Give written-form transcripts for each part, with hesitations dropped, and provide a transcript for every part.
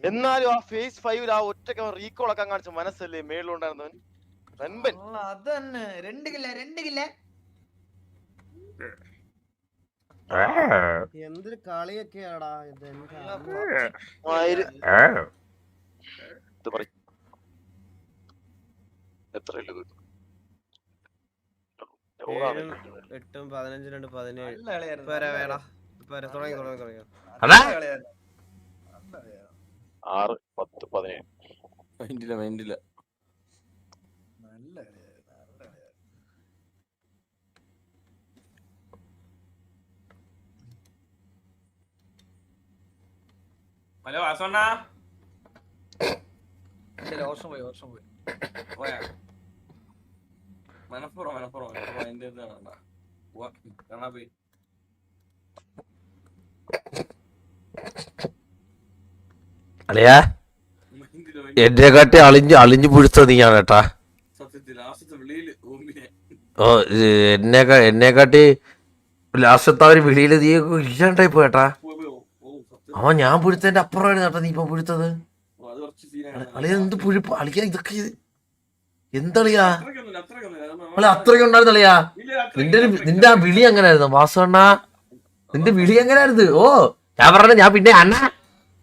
എന്നാലും ആ ഫേസ് 5 ആ ഒറ്റ റീകോൾ ഒക്കെ കാണിച്ച മനസ്സല്ലേ മേളിലുണ്ടായിരുന്നവൻ. അതന്നെ 2 കില്ല എന്തൊരു കളിയൊക്കെയാടാ ഇത്. എത്ര 8 15 2 17 വേടാ. തുടങ്ങി 6 10 17 മൈൻഡില്ല ഹലോ വാസണ്ണ. വർഷം പോയി പോയാ മനപ്പുറം അതിന്റെ കാണാ പോയി. അളിയാ എന്നെ കാട്ടി അളിഞ്ഞു പുഴുത്ത നീയാണ് കേട്ടാ. ഓ എന്നെ കാട്ടി ലാസ്റ്റത്തെ ആ ഒരു വിളിയില് നീ ഇല്ലാണ്ടായി പോയേട്ടാ. അവൻ ഞാൻ പുഴുത്തതിന്റെ അപ്പുറമായിരുന്നു കേട്ടാ നീ ഇപ്പൊ പുഴുത്തത്. അളിയ എന്ത് പുഴുപ്പ് അളിയാ ഇതൊക്കെ എന്തളിയാ അളി അത്രയ്ക്ക് ഉണ്ടായിരുന്നളിയാ. നിന്റെ ആ വിളി എങ്ങനായിരുന്നു വാസുവണ്ണ? നിന്റെ വിളി എങ്ങനായിരുന്നു? ഓ ഞാൻ പറഞ്ഞ ഞാൻ പിന്നെ അണ്ണ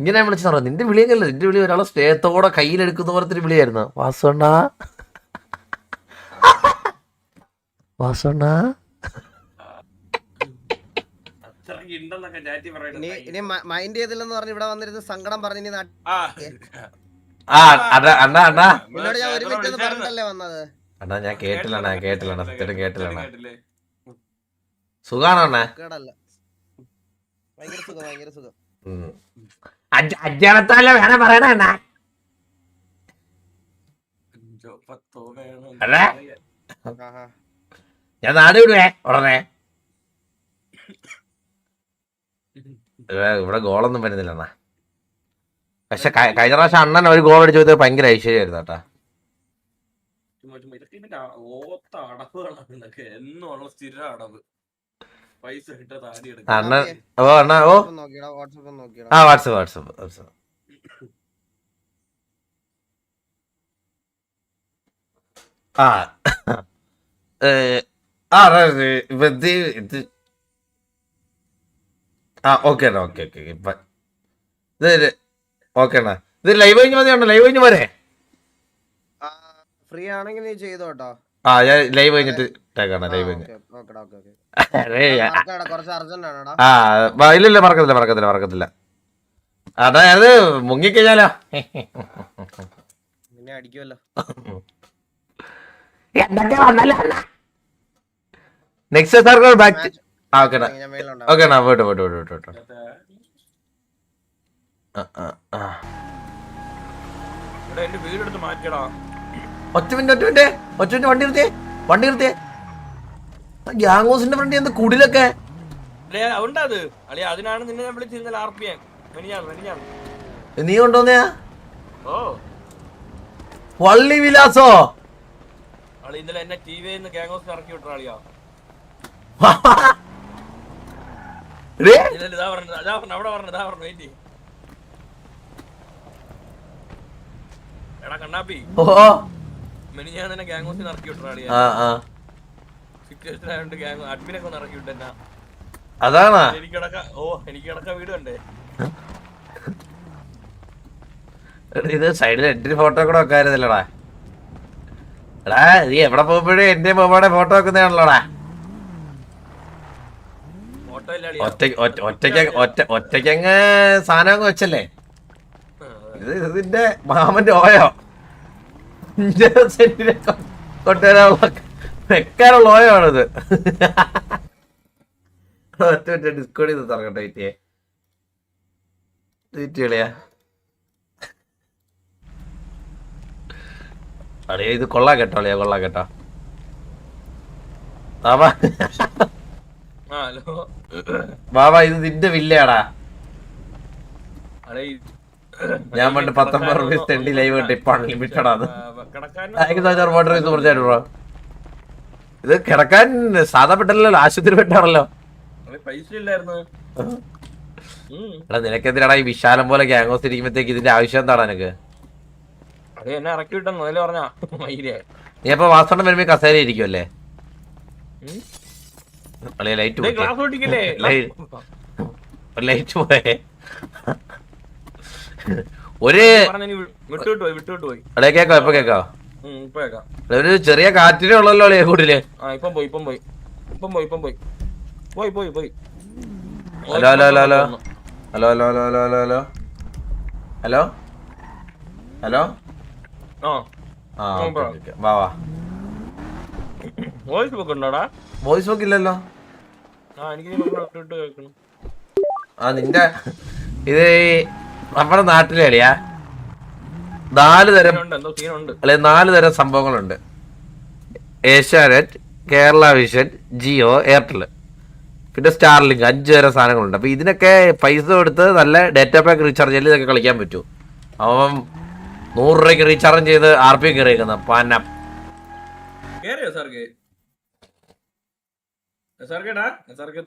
ഇങ്ങനെ വിളിച്ചു പറഞ്ഞു. നിന്റെ വിളി എങ്ങനല്ല, നിന്റെ വിളി ഒരാളെ സ്നേഹത്തോടെ കയ്യിലെടുക്കുന്ന പോലത്തെ ഒരു വിളിയായിരുന്നു. വാസുവണ്ണ വാസുവണ്ണ ഇനി മൈൻഡ് ചെയ്തില്ലെന്ന് പറഞ്ഞ് ഇവിടെ വന്നിരുന്ന് സങ്കടം പറഞ്ഞു. എന്നോട് ഞാൻ 1 മിനിറ്റ് പറഞ്ഞല്ലേ വന്നത്. അണ്ണാ ഞാൻ കേട്ടില്ല സത്യം കേട്ടില്ല. സുഖാണോ അണ്ണാ? ഭയങ്കര സുഖം. അജ്ഞാനത്താല വേണേ പറയണ അണ്ണാ. ഞാൻ നാട് വിടുവേ ഉടനെ. ഇവിടെ ഗോളൊന്നും വരുന്നില്ല അണ്ണാ. പക്ഷെ കഴിഞ്ഞ പ്രാവശ്യം അണ്ണൻ ഒരു ഗോൾ അടിച്ചു പോയത് ഭയങ്കര ഐശ്വര്യമായിരുന്നു കേട്ടാ. അണ്ണൻ ഓ അണ്ണാ ഓ ആ വാട്സപ്പ് ആ ഇത് ആ ഓക്കെ അണ്ണാ ഓക്കെ ഇപ്പൊ ഇത് ഓക്കെ അണ്ണാ. ഇത് ലൈവ് കഴിഞ്ഞ് മതിയാണോ? ലൈവ് കഴിഞ്ഞ് പോരെ? ഫ്രീ ആണെങ്കിൽ നീ ചെയ്തോട്ടോ. ആ ഞാൻ ലൈവ് കഴിഞ്ഞിട്ട് ഇട്ടേക്കാണ്. ലൈവ് കഴിഞ്ഞ് ആ ഇല്ല മറക്കത്തില്ല. അതാ അത് മുങ്ങിക്കഴിഞ്ഞാലോ പിന്നെ അടിക്കുമല്ലോ. നെക്സ്റ്റ് സാർക്ക് ബാക്ക്. ഓക്കെ പോയിട്ട് ഒറ്റ മിനിറ്റ് വണ്ടി നിർത്തിയേ. ഗ്യാങ്സിന്റെ ഫ്രണ്ട് എന്ത് കുടിലൊക്കെ അതിനാണ് നിന്നെ ഞാൻ വിളിച്ചിരുന്ന RPM. നീ കൊണ്ടുവന്നയാ വള്ളി വിലാസോ? ഇന്നലെ എന്നെ TV ഗ്യാങ്സ് ഇറക്കി വിട്ട ആളിയാ. എടാ കണ്ണാപ്പി ഞാൻ തന്നെ ഗ്യാങ്സിന് ഇറക്കി വിട്ട ആളിയാ. സിറ്റുവേഷൻ ആയതുകൊണ്ട് അഡ്മിനൊക്കെ ഒന്ന് ഇറക്കി വിട്ടെന്നാ. അതാണോ? എനിക്ക് കിടക്കാൻ വീട് കണ്ടേ. ഇത് സൈഡിൽ എന്റെ ഫോട്ടോ കൂടെ വെക്കായിരുന്നല്ലോടാ. എടാ നീ എവിടെ പോകുമ്പോഴും എന്റെ പോകുമ്പോടെ ഫോട്ടോ വെക്കുന്നതാണല്ലോടാ. ഒറ്റയ്ക്കങ്ങ് സാധനം അങ്ങ് വെച്ചല്ലേ. ഇത് ഇതിന്റെ മാമന്റെ ഓയോ കൊണ്ടുവരാനുള്ള വെക്കാനുള്ള ഓയോ ആണിത്. ഒറ്റ ഡിസ്കൗണ്ട് ചെയ്ത് തുറക്കട്ടെ കളിയാ. അളിയ ഇത് കൊള്ളാ കേട്ടോ അളിയാ, കൊള്ളാ കേട്ടോ. ബാബാ ഇത് നിന്റെ വില്ലയാടാ. ഞാൻ പണ്ട് 19 റുപ്പീസ് തെണ്ടി ലൈവ് ഇട്ട് ഇപ്പൊ അൺലിമിറ്റഡ് ആണ്. കിടക്കാൻ ബ്രോ ഇത് കിടക്കാൻ സാധാ പെട്ടല്ലോ, ആശുപത്രി പെട്ടാണല്ലോ. പൈസ ഇല്ലായിരുന്നു. എടാ നിനക്കെന്തിനാടാ ഈ വിശാലം പോലെ ഗ്യാങ് ഇരിക്കുമ്പോഴത്തേക്ക് ഇതിന്റെ ആവശ്യം എന്താണ് നിനക്ക്? അത് എന്നെ ഇറക്കി വിട്ടെന്ന് അതില് പറഞ്ഞാ മയിലേ. നീ അപ്പൊ വാസോട്ടം വരുമ്പോ കസേര ഇരിക്കുമല്ലേ? ലൈറ്റ് ക്ലാസ് ഓടിക്കില്ലേ? ലൈറ്റ് പോയേ ഒരു വിട്ടുവിട്ട് പോയി. അടേ കേക്കോ? എപ്പൊ കേക്കോ? ഇപ്പൊ കേക്കാം. ഒരു ചെറിയ കാറ്റിനെ ഉള്ളല്ലോ കൂട്ടില്. ഇപ്പം പോയി. Hello hello hello hello hello hello hello hello hello hello hello ആ വാ വാ. വോയിസ് ബുക്ക് ഉണ്ടോടാ? വോയിസ് ബുക്ക് ഇല്ലല്ലോ. എനിക്ക് കേൾക്കണം. നിന്റെ ഇത് നമ്മുടെ നാട്ടിലെ അളിയാ 4 തരം അല്ലെ 4 തരം സംഭവങ്ങളുണ്ട്. ഏഷ്യാനെറ്റ്, കേരള വിഷൻ, ജിയോ, എയർടെൽ, പിന്നെ സ്റ്റാർലിങ്ക് 5 തരം സാധനങ്ങളുണ്ട്. അപ്പൊ ഇതിനൊക്കെ പൈസ കൊടുത്ത് നല്ല ഡേറ്റ പാക്ക് റീചാർജ് ചെയ്ത് ഇതൊക്കെ കളിക്കാൻ പറ്റും. അവൻ 100 രൂപയ്ക്ക് റീചാർജ് ചെയ്ത് RP കയറിയേക്കുന്ന പനം.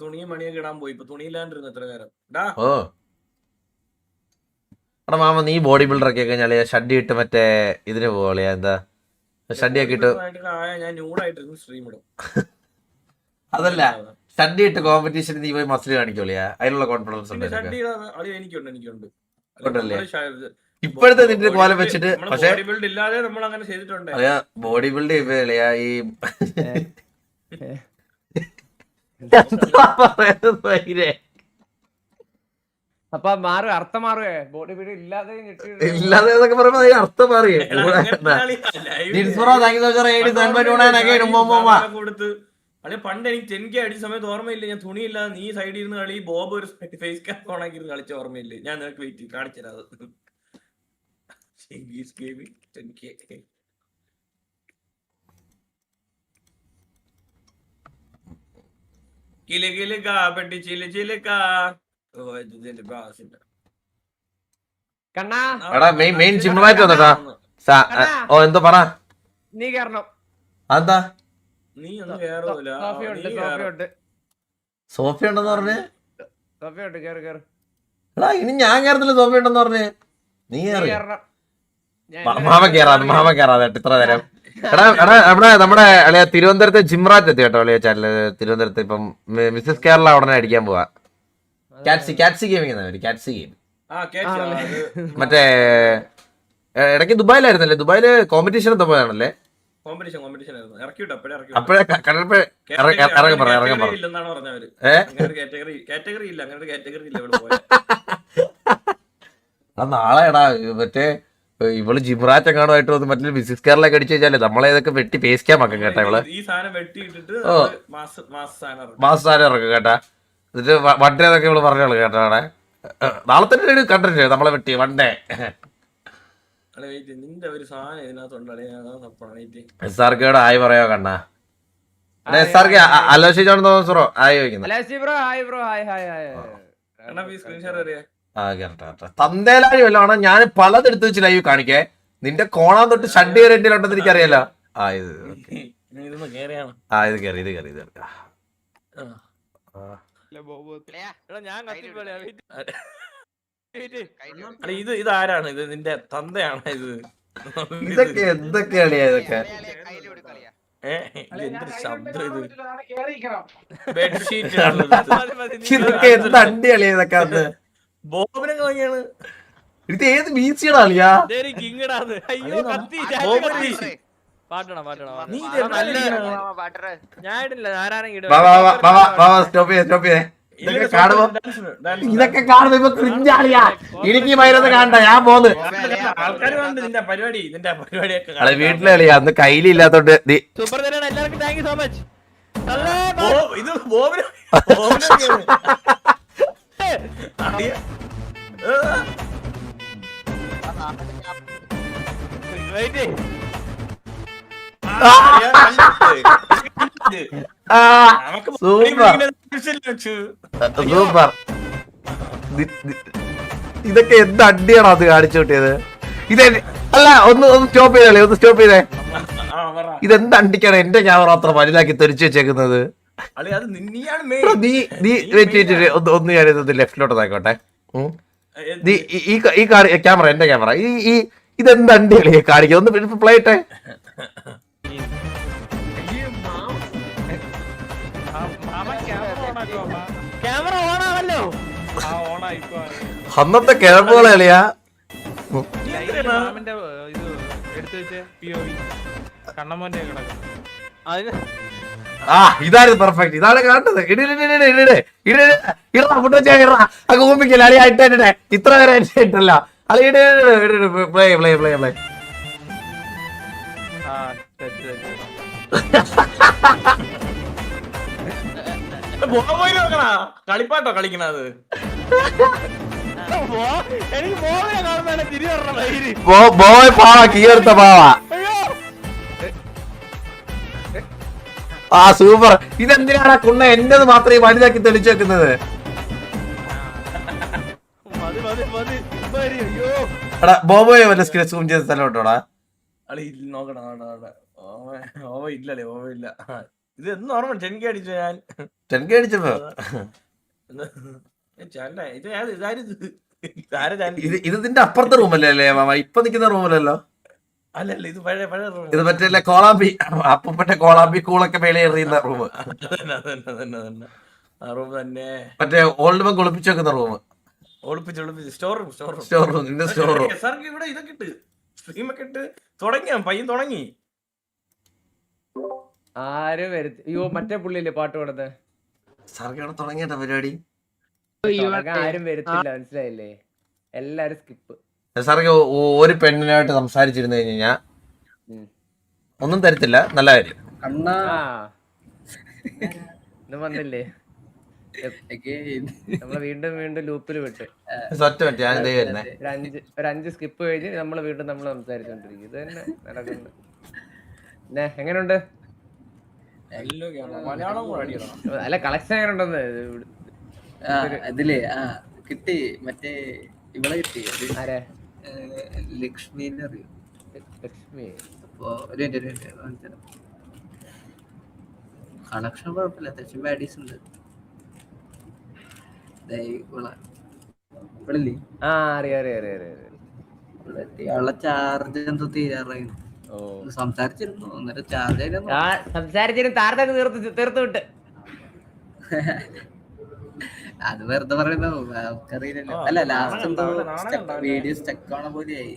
തുണിയും മണിയൊക്കെ ഇടാൻ പോയി. ഇപ്പൊ തുണിയില്ലാണ്ടിരുന്നു എത്ര നേരം. ഓ എടാ മാമ, നീ ബോഡി ബിൽഡർ ഒക്കെ കഴിഞ്ഞാല് ഷഡ്ഡി ഇട്ട് മറ്റേ ഇതിന് പോളിയാ എന്താ ഷഡ്ഡിയൊക്കെ ഇട്ട് ഞാൻ ന്യൂഡായിട്ടിരുന്നു സ്ട്രീം ഇടും. അതല്ല ഷഡ്ഡി ഇട്ട് കോമ്പറ്റീഷൻ നീ പോയി മസിൽ കാണിക്കോളിയാ? അതിനുള്ള കോൺഫിഡൻസ് ഉണ്ട് എനിക്കുണ്ട്. ഇപ്പോഴത്തെ നിന്റെ കോലം വെച്ചിട്ട്. പക്ഷെ ഇല്ലാതെ നമ്മൾ അങ്ങനെ ചെയ്തിട്ടുണ്ട്. ബോഡി ബിൽഡ് ചെയ്യുമ്പോഴാ ഈ അപ്പൊ മാറും, അർത്ഥം മാറുവേ. ബോഡി ബിൽഡ് ഇല്ലാതെ ഇല്ലാതെ എന്നൊക്കെ പറയുമ്പോ അതിന് അർത്ഥം മാറിയേ. പണ്ട് എനിക്ക് 10K അടിച്ച സമയത്ത് ഓർമ്മയില്ല. ഞാൻ തുണിയില്ലാതെ നീ സൈഡിൽ ഇരുന്ന് കളി, ബോബ് ഒരു ഫേസ് ക്യാപ്പ് ഓണാക്കി ഇരുന്ന് കളിച്ച ഓർമ്മയില്ലേ? ഞാൻ നിനക്ക് വെയിറ്റ് കാണിച്ചത് 10K. പെട്ടി ചിലിക്ക. കണ്ണാ മെയിൻ സിമ്പിളായിട്ട് വന്നട്ടാ. ഓ എന്തോ പറ. നീ കേറണം. അതെന്താ? നീ ഒന്നും കേറൂല. സോഫ ഉണ്ടെന്ന് പറഞ്ഞേ. സോഫയുണ്ട്, കേറ് കേറ്. എടാ ഇനി ഞാൻ കേറത്തില്ല, സോഫ ഉണ്ടെന്ന് പറഞ്ഞേ. നീ കേറി. കേറണം. മാമ കേറാതെ ഇത്ര നേരം. എടാ അവിടെ നമ്മുടെ അളിയ തിരുവനന്തപുരത്തെ ജിംറാറ്റ് എത്തി കേട്ടോ. അളിയ ചാനല് തിരുവനന്തപുരത്ത് ഇപ്പം മിസ്സസ് കേരള ഉടനെ അടിക്കാൻ പോവാ. Courtesy gaming. കാറ്റ്സി ഗെയിം മറ്റേ ഇടയ്ക്ക് ദുബായിലായിരുന്നല്ലേ? ദുബായില് കോമ്പറ്റീഷൻ എന്താ പോയാണല്ലേ? അപ്പഴേ ഇറങ്ങാൻ പറഞ്ഞു. നാളെ എടാ മറ്റേ ഇവള് ജിംറാറ്റ് എങ്ങാണുമായിട്ട് വന്ന് മറ്റേ മിസ്സസ് കേരളയൊക്കെ അടിച്ചു കഴിഞ്ഞാലേ നമ്മളെ ഇതൊക്കെ വെട്ടി പേസ്റ്റാൻ വെക്കാം കേട്ടാ. ഇവള് മാസ സാധനം ഇറക്കും കേട്ടാ. എന്നിട്ട് വണ്ടേ എന്നൊക്കെ ഇവള് പറഞ്ഞോളൂ കേട്ടാ. നാളെ തന്നെ കണ്ടിട്ട് നമ്മളെ വെട്ടി വണ്ടേ. SRKയുടെ ആയി പറയാ കണ്ണാ. SRK ആലോചിച്ചോണ്ട് തോന്നുന്നു ആയി ചോദിക്കുന്നു. തന്തേലാഴി വല്ലാണ്. ഞാൻ പലതെടുത്ത് വെച്ച് ലൈവ് കാണിക്കേ. നിന്റെ കോണാൻ തൊട്ട് ഷഡ് റെന്റിലുണ്ടെന്ന് എനിക്കറിയാലോ. ഇത് കയറി ഇത് ആരാണ്? ഇത് നിന്റെ തന്തയാണ്? ഇതൊക്കെ എന്തൊക്കെയാണ് ഇതൊക്കെ? എന്തൊരു ശബ്ദം ഇത്! ഇതൊക്കെ എന്ത് അണ്ടി കളിയാ ഇതൊക്കെ? അന്ന് ബോബിനൊക്കെ വാങ്ങിയാണ്. ഇത് ഏത് ബീച്ചിയുടെ കളിയാ? ഇതൊക്കെ കാണുമ്പോ ഇപ്പൊ ക്രിഞ്ചാളിയാ. എനിക്ക് മൈരൊന്ന് കാണണ്ട, ഞാൻ പോന്ന്. വീട്ടിലെ കളിയാ. അന്ന് കയ്യിലില്ലാത്തോണ്ട് എല്ലാവർക്കും thank you so much. Super super. ഇതൊക്കെ എന്ത് അടിയാണോ അത് കാണിച്ചു കൂട്ടിയത്? അല്ല ഒന്ന് സ്റ്റോപ്പ് ചെയ്തേ, ഒന്ന് സ്റ്റോപ്പ് ചെയ്തേ. ഇതെന്ത് അണ്ടിക്കാണ് എന്റെ ക്യാമറ അത്ര വലുതാക്കി തെറിച്ചു വെച്ചേക്കുന്നത്? ഒന്ന് ഞാനിത് ലെഫ്റ്റിലോട്ട് നോക്കട്ടെ. ഈ ക്യാമറ എന്റെ ക്യാമറ ഇതെന്ത് അണ്ടികളെ കാണിക്കുക? ഒന്ന് പ്ലേ ഇട്ടെ. അന്നത്തെ കിഴപ്പുകളെ കളിയാ. ആ ഇതായിരുന്നു പെർഫെക്റ്റ്. ഇതാണ് കാണുന്നത്. അങ്ങ് ഓമ്പിക്കല അളി ഇട്ടേ. ഇത്ര നേരം ഇട്ടല്ല അളി പ്ലേ പ്ലേ പ്ലേ പ്ലേ. കളിപ്പാട്ടോ കളിക്കണത്? ബോയ് പാവാ, കീർത്ത പാവാ. ആ സൂപ്പർ. ഇതെന്തിനാണ് കുണ്ണ എന്റേത് മാത്രമേ വലുതാക്കി തെളിച്ചു വെക്കുന്നത്? എടാ ബോബോയെ വല്ല സ്ക്രീൻ സൂം ചെയ്ത സ്ഥലമുണ്ടോടാ? നോക്കണം. ഓവ ഇല്ലല്ലേ, ഓവ ഇല്ല. ഇത് എന്ന് ഓർമ്മ ടെൻകെ അടിച്ചു ഞാൻ. ടെൻകെ അടിച്ചപ്പോ ഇത് നിന്റെ അപ്പുറത്തെ റൂമല്ലേ അല്ലേ മാമ? ഇപ്പൊ നിക്കുന്ന റൂമല്ലല്ലോ. അല്ലല്ല, ഇത് പഴയ പഴയ റൂം. ഇത് മറ്റേ കോളാമ്പി, അപ്പൂപ്പന്റെ കോളാമ്പി കൂളൊക്കെ മേലെ എറിയുന്ന റൂം. ആ റൂം തന്നെ. മറ്റേ ഓൾഡ് ബഗ് ഒളിപ്പിച്ചു വെക്കുന്ന റൂം. ഒളിപ്പിച്ച് സ്റ്റോർ റൂം. നിന്റെ സ്റ്റോർ റൂം. സാർക്ക് ഇവിടെ ഇതൊക്കെ ഇട്ട് സ്ട്രീമൊക്കെ ഇട്ട് തുടങ്ങിയ പയ്യൻ തുടങ്ങി. ആരും വരുത്തി. അയ്യോ മറ്റേ പുള്ളിയില്ലേ പാട്ട് പാടുന്നത്? സാർക്ക് ഇവിടെ തുടങ്ങിയിട്ട പരിപാടി. ആരും വരുത്തില്ല, മനസ്സിലായില്ലേ? എല്ലാരും സ്കിപ്പ്. സാർക്ക് ഒരു പെണ്ണിനായിട്ട് സംസാരിച്ചിരുന്നു കഴിഞ്ഞാ ഒന്നും തരത്തില്ല. നല്ല കാര്യം. ഇന്ന് വന്നില്ലേ? നമ്മള് വീണ്ടും ലൂപ്പിൽ വിട്ട് ഒരു 5 സ്കിപ്പ് കഴിഞ്ഞ് നമ്മള് വീണ്ടും സംസാരിച്ചോണ്ടിരിക്കും. ഇത് തന്നെ നടക്കുന്നു. പിന്നെ എങ്ങനെയുണ്ട്? അല്ല കളക്ഷൻ എങ്ങനെയുണ്ടെന്ന് അതിലേ കിട്ടി. മറ്റേ ഇവിടെ കിട്ടി. ആരെ? ലക്ഷ്മിനെ അറിയോ? ലക്ഷ്മി. അപ്പൊ കളക്ഷൻ കുഴപ്പമില്ല, അത്യാവശ്യം ബാഡീസ് ഉണ്ട്. അവളെ ചാർജ് എന്തോ തീരാറായിരുന്നു. സംസാരിച്ചിരുന്നു. അന്നേരം സംസാരിച്ചിരുന്നു. തീർത്തു വിട്ട്. അത് വെറുതെ പറയുന്നു, നമുക്കറിയില്ലല്ലോ. അല്ല ലാസ്റ്റ് എന്തോ വീഡിയോ സ്റ്റക്ക് ആവണ പോലെയായി.